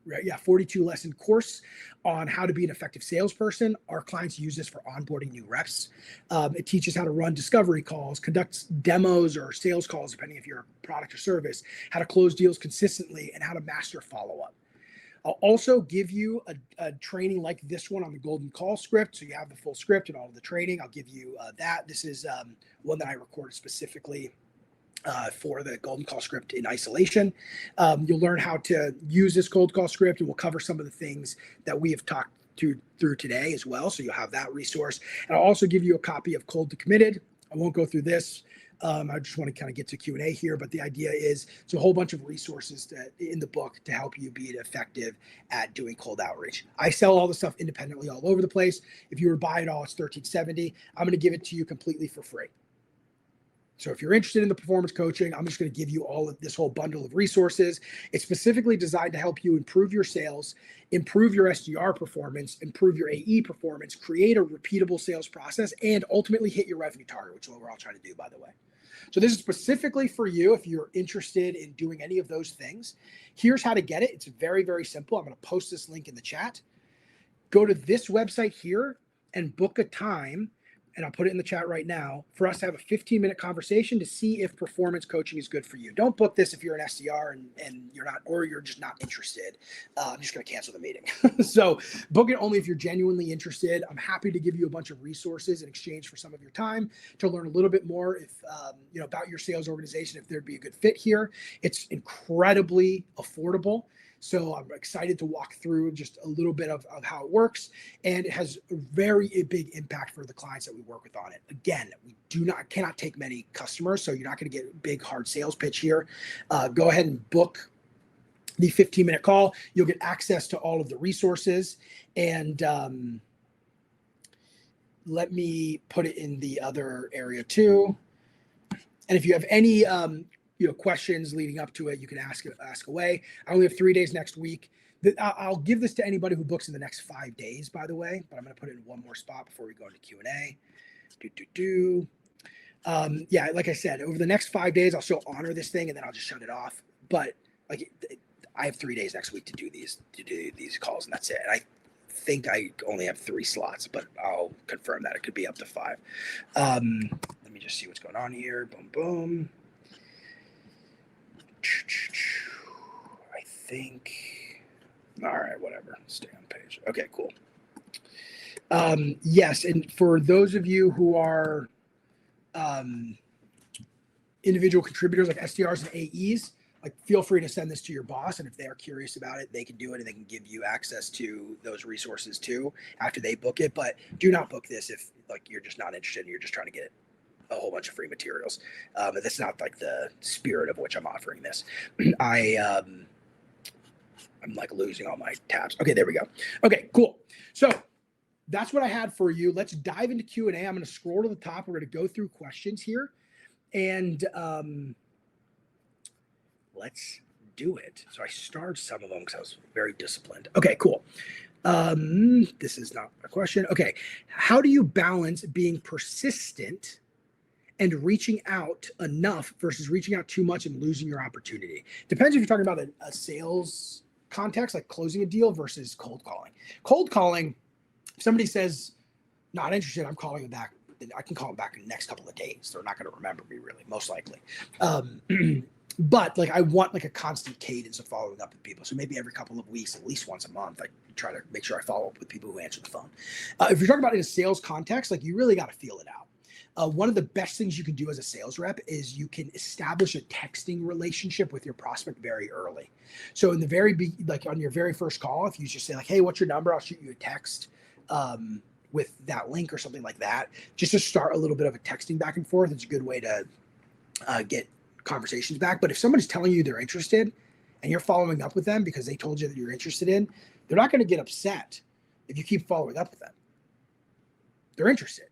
lesson course on how to be an effective salesperson. Our clients use this for onboarding new reps. It teaches how to run discovery calls, conduct demos or sales calls, depending if you're a product or service, how to close deals consistently, and how to master follow-up. I'll also give you a training like this one on the golden call script. So you have the full script and all of the training. I'll give you that. This is one that I recorded specifically for the golden call script in isolation. You'll learn how to use this cold call script, and we'll cover some of the things that we have talked through today as well. So you'll have that resource. And I'll also give you a copy of Cold to Committed. I won't go through this. I just want to kind of get to Q&A here, but the idea is it's a whole bunch of resources in the book to help you be effective at doing cold outreach. I sell all the stuff independently all over the place. If you were to buy it all, it's $13.70. I'm going to give it to you completely for free. So if you're interested in the performance coaching, I'm just going to give you all of this whole bundle of resources. It's specifically designed to help you improve your sales, improve your SDR performance, improve your AE performance, create a repeatable sales process, and ultimately hit your revenue target, which is what we're all trying to do, by the way. So this is specifically for you if you're interested in doing any of those things. Here's how to get it. It's very, very simple. I'm going to post this link in the chat. Go to this website here and book a time and I'll put it in the chat right now, for us to have a 15-minute conversation to see if performance coaching is good for you. Don't book this if you're an SDR and you're not, or you're just not interested. I'm just going to cancel the meeting. So book it only if you're genuinely interested. I'm happy to give you a bunch of resources in exchange for some of your time to learn a little bit more about your sales organization, if there'd be a good fit here. It's incredibly affordable. So I'm excited to walk through just a little bit of how it works. And it has a very big impact for the clients that we work with on it. Again, we cannot take many customers, so you're not going to get a big hard sales pitch here. Go ahead and book the 15-minute call. You'll get access to all of the resources. And let me put it in the other area too. And if you have any questions leading up to it, you can ask away. I only have 3 days next week. I'll give this to anybody who books in the next 5 days, by the way, but I'm going to put it in one more spot before we go into Q&A. Yeah, like I said, over the next 5 days, I'll still honor this thing and then I'll just shut it off. But I have 3 days next week to do these calls, and that's it. And I think I only have 3 slots, but I'll confirm that. It could be up to 5. Let me just see what's going on here. Boom, boom. I think, all right, whatever. Stay on page. Okay, cool. Yes, and for those of you who are individual contributors like SDRs and AEs, like feel free to send this to your boss, and if they are curious about it, they can do it and they can give you access to those resources too after they book it. But do not book this if like you're just not interested and you're just trying to get a whole bunch of free materials. That's not like the spirit of which I'm offering this. I'm like losing all my tabs. Okay, there we go. Okay, cool. So that's what I had for you. Let's dive into Q&A. I'm going to scroll to the top. We're going to go through questions here, and let's do it. So I starred some of them because I was very disciplined. Okay, cool. This is not a question. Okay, how do you balance being persistent and reaching out enough versus reaching out too much and losing your opportunity? Depends if you're talking about a sales context, like closing a deal, versus cold calling. Cold calling, if somebody says, not interested, I'm calling them back. I can call them back in the next couple of days. They're not going to remember me, really, most likely. But like I want like a constant cadence of following up with people. So maybe every couple of weeks, at least once a month, I try to make sure I follow up with people who answer the phone. If you're talking about in a sales context, like you really got to feel it out. One of the best things you can do as a sales rep is you can establish a texting relationship with your prospect very early. So in the like on your very first call, if you just say like, hey, what's your number? I'll shoot you a text with that link or something like that, just to start a little bit of a texting back and forth. It's a good way to get conversations back. But if somebody's telling you they're interested and you're following up with them because they told you that you're interested in, they're not going to get upset if you keep following up with them. They're interested,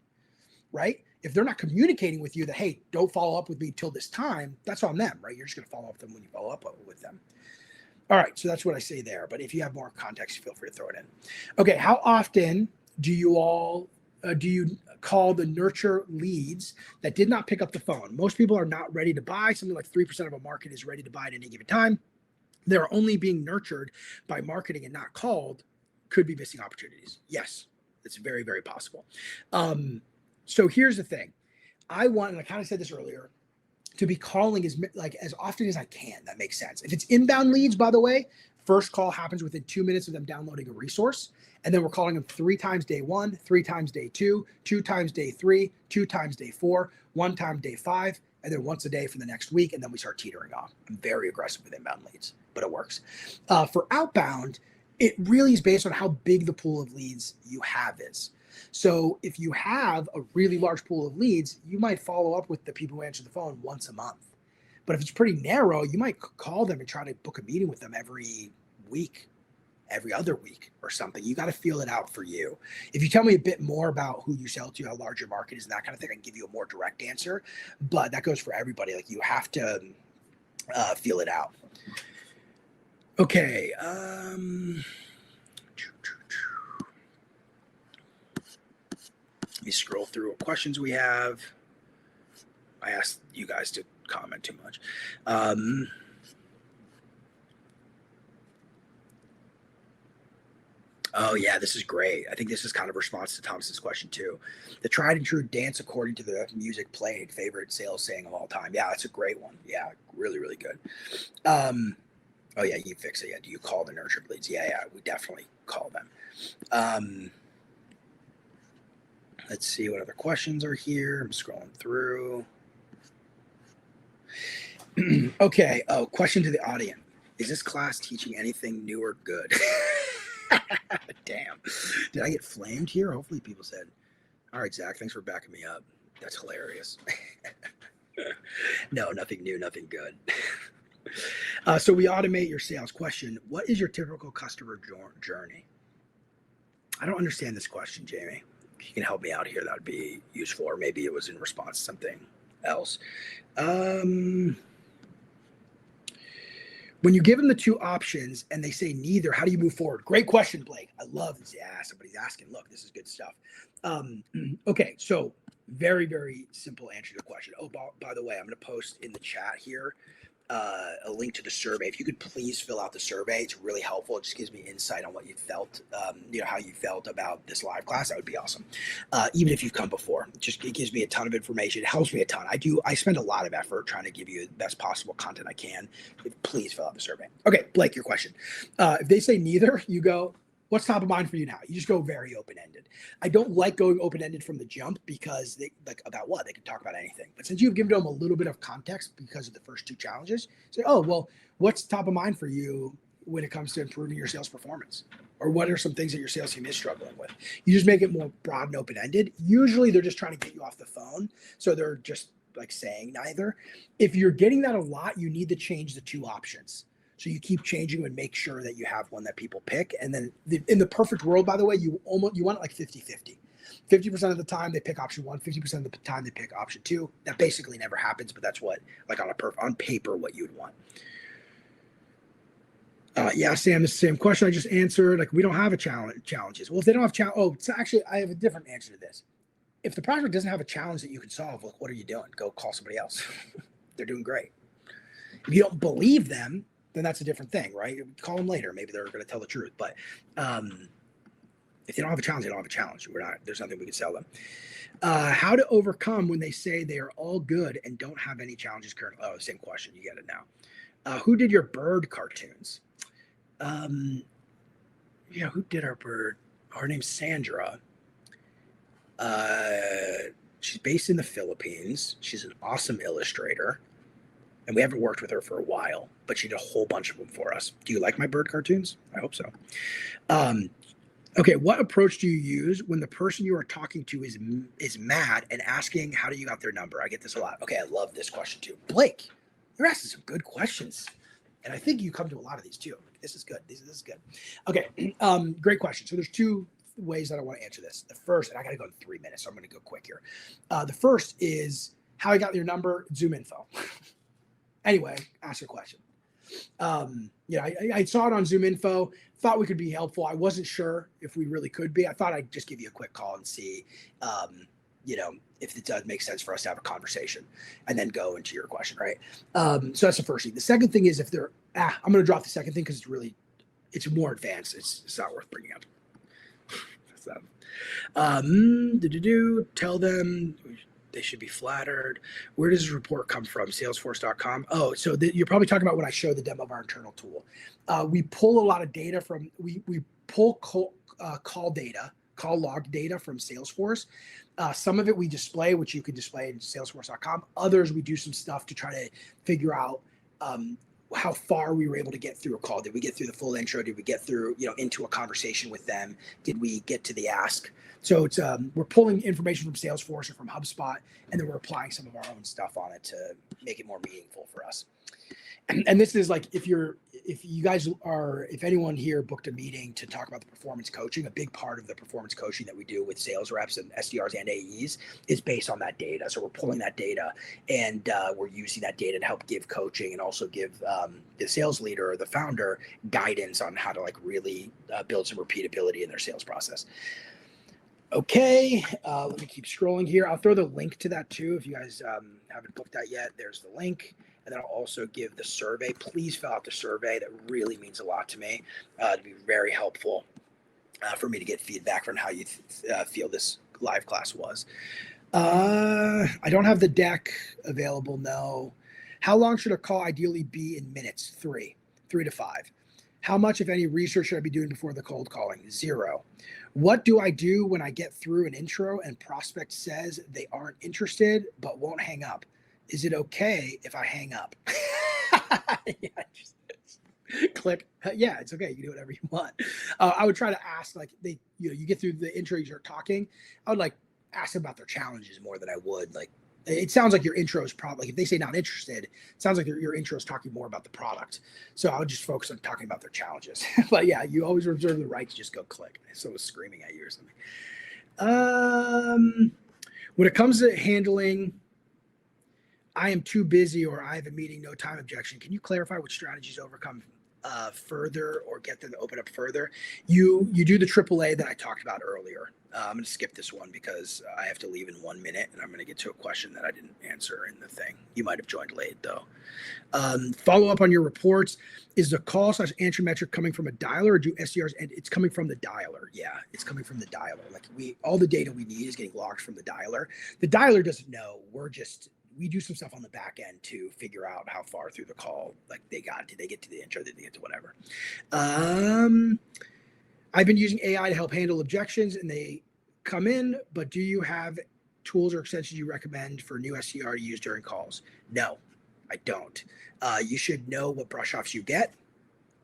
right? If they're not communicating with you that, hey, don't follow up with me till this time, that's on them, right? You're just going to follow up with them when you follow up with them. All right, so that's what I say there. But if you have more context, feel free to throw it in. Okay, how often do you call the nurture leads that did not pick up the phone? Most people are not ready to buy. Something like 3% of a market is ready to buy at any given time. They're only being nurtured by marketing and not called. Could be missing opportunities. Yes, it's very, very possible. So here's the thing. I want, and I kind of said this earlier, to be calling as often as I can. That makes sense. If it's inbound leads, by the way, first call happens within 2 minutes of them downloading a resource. And then we're calling them 3 times day 1, 3 times day 2, 2 times day 3, 2 times day 4, 1 time day 5, and then once a day for the next week. And then we start teetering off. I'm very aggressive with inbound leads, but it works. For outbound, it really is based on how big the pool of leads you have is. So if you have a really large pool of leads, you might follow up with the people who answer the phone once a month. But if it's pretty narrow, you might call them and try to book a meeting with them every week, every other week or something. You got to feel it out for you. If you tell me a bit more about who you sell to, how large your market is and that kind of thing, I can give you a more direct answer, but that goes for everybody. Like you have to feel it out. Okay. Let me scroll through what questions we have. I asked you guys to comment too much. Oh yeah, this is great. I think this is kind of a response to Thomas's question too. The tried and true dance according to the music played, favorite sales saying of all time. Yeah, that's a great one. Yeah, really, really good. Um, oh yeah, you fix it. Yeah, do you call the nurtured leads? Yeah, yeah, we definitely call them. Um, let's see what other questions are here. I'm scrolling through. Okay. Oh, question to the audience. Is this class teaching anything new or good? Damn. Did I get flamed here? Hopefully people said, all right, Zach, thanks for backing me up. That's hilarious. No, nothing new, nothing good. So we automate your sales. Question: what is your typical customer journey? I don't understand this question, Jamie. If you can help me out here, that would be useful. Or maybe it was in response to something else. When you give them the two options and they say neither, how do you move forward? Great question, Blake. I love this. Yeah, somebody's asking. Look, this is good stuff. Okay, so very, very simple answer to the question. Oh, by the way, I'm going to post in the chat here a link to the survey. If you could please fill out the survey, it's really helpful. It just gives me insight on what you felt, how you felt about this live class. That would be awesome. Even if you've come before, it gives me a ton of information. It helps me a ton. I spend a lot of effort trying to give you the best possible content I can. Please fill out the survey. Okay, Blake, your question. If they say neither, you go, what's top of mind for you now? You just go very open-ended. I don't like going open-ended from the jump because about what? They can talk about anything. But since you've given them a little bit of context because of the first two challenges, say, oh, well, what's top of mind for you when it comes to improving your sales performance? Or what are some things that your sales team is struggling with? You just make it more broad and open-ended. Usually they're just trying to get you off the phone. So they're just like saying neither. If you're getting that a lot, you need to change the two options. So you keep changing and make sure that you have one that people pick. And then in the perfect world, by the way, you want it like 50-50. 50% of the time they pick option one, 50% of the time they pick option two. That basically never happens, but that's what, like on paper, what you would want. Yeah, Sam, it's the same question I just answered. Like, we don't have a challenges. Well, if they don't have it's actually, I have a different answer to this. If the prospect doesn't have a challenge that you can solve, look, what are you doing? Go call somebody else. They're doing great. If you don't believe them, then that's a different thing, right? Call them later. Maybe they're going to tell the truth. But if they don't have a challenge, they don't have a challenge. There's nothing we can sell them. How to overcome when they say they are all good and don't have any challenges currently? Oh, same question. You get it now. Who did your bird cartoons? Yeah, who did our bird? Her name's Sandra. She's based in the Philippines. She's an awesome illustrator. And we haven't worked with her for a while, but she did a whole bunch of them for us. Do you like my bird cartoons? I hope so. Okay, what approach do you use when the person you are talking to is mad and asking how do you got their number? I get this a lot. Okay, I love this question too. Blake, you're asking some good questions. And I think you come to a lot of these too. This is good. This is good. Okay, great question. So there's two ways that I want to answer this. The first, and I got to go in 3 minutes, so I'm going to go quick here. The first is how I got your number, Zoom info. Anyway, ask a question. I saw it on Zoom info, thought we could be helpful. I wasn't sure if we really could be. I thought I'd just give you a quick call and see, if it does make sense for us to have a conversation and then go into your question, right? So that's the first thing. The second thing is if they're, I'm going to drop the second thing because it's more advanced. It's not worth bringing up. So, tell them they should be flattered. Where does this report come from? Salesforce.com. Oh, so you're probably talking about when I show the demo of our internal tool. We pull a lot of data from, we pull call log data from Salesforce. Some of it we display, which you can display in Salesforce.com. Others, we do some stuff to try to figure out how far we were able to get through a call. Did we get through the full intro? Did we get through, into a conversation with them? Did we get to the ask? So it's we're pulling information from Salesforce or from HubSpot, and then we're applying some of our own stuff on it to make it more meaningful for us. And this is like if anyone here booked a meeting to talk about the performance coaching, a big part of the performance coaching that we do with sales reps and SDRs and AEs is based on that data. So we're pulling that data and we're using that data to help give coaching and also give the sales leader or the founder guidance on how to really build some repeatability in their sales process. Okay, let me keep scrolling here. I'll throw the link to that too. If you guys haven't booked that yet, there's the link. And then I'll also give the survey. Please fill out the survey. That really means a lot to me. It'd be very helpful. for me to get feedback from how you feel this live class was. I don't have the deck available. No. How long should a call ideally be in minutes? 3 to 5. How much, if any, research should I be doing before the cold calling? 0. What do I do when I get through an intro and prospect says they aren't interested but won't hang up? Is it okay if I hang up? Yeah, just click. Yeah, it's okay. You can do whatever you want. I would try to ask, like, you get through the intro, you start talking. I would like ask them about their challenges more than I would like. It sounds like your intro is probably, if they say not interested, it sounds like your intro is talking more about the product. So I would just focus on talking about their challenges. But yeah, you always reserve the right to just go click. If someone's screaming at you or something. When it comes to handling, I am too busy or I have a meeting, no time objection. Can you clarify what strategies overcome further or get them to open up further? You do the AAA that I talked about earlier. I'm going to skip this one because I have to leave in 1 minute, and I'm going to get to a question that I didn't answer in the thing. You might have joined late though. Follow up on your reports. Is the call/answer metric coming from a dialer, or do SDRs? And it's coming from the dialer. Yeah, it's coming from the dialer. Like all the data we need is getting logged from the dialer. The dialer doesn't know. We do some stuff on the back end to figure out how far through the call, like did they get to the intro, did they get to whatever. I've been using AI to help handle objections and they come in, but do you have tools or extensions you recommend for new SDR to use during calls? No, I don't. You should know what brush offs you get,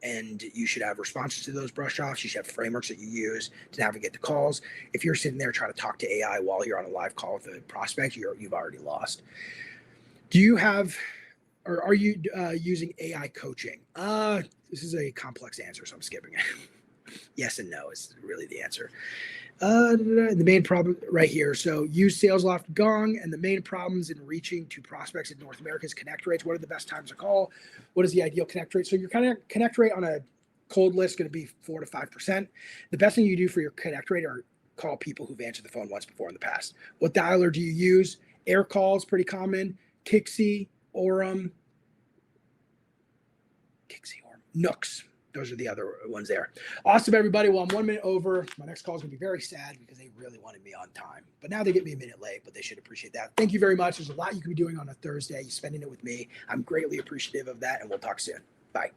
and you should have responses to those brush offs. You should have frameworks that you use to navigate the calls. If you're sitting there trying to talk to AI while you're on a live call with a prospect, you've already lost. Do you have, or are you using AI coaching? This is a complex answer, so I'm skipping it. Yes and no is really the answer. The main problem right here. So use SalesLoft Gong, and the main problems in reaching to prospects in North America is connect rates. What are the best times to call? What is the ideal connect rate? So your kind of connect rate on a cold list going to be 4 to 5%. The best thing you do for your connect rate are call people who've answered the phone once before in the past. What dialer do you use? Air call is pretty common. Kixie, Orem, Nooks. Those are the other ones there. Awesome, everybody. Well, I'm 1 minute over. My next call is going to be very sad because they really wanted me on time. But now they get me a minute late, but they should appreciate that. Thank you very much. There's a lot you can be doing on a Thursday. You're spending it with me. I'm greatly appreciative of that, and we'll talk soon. Bye.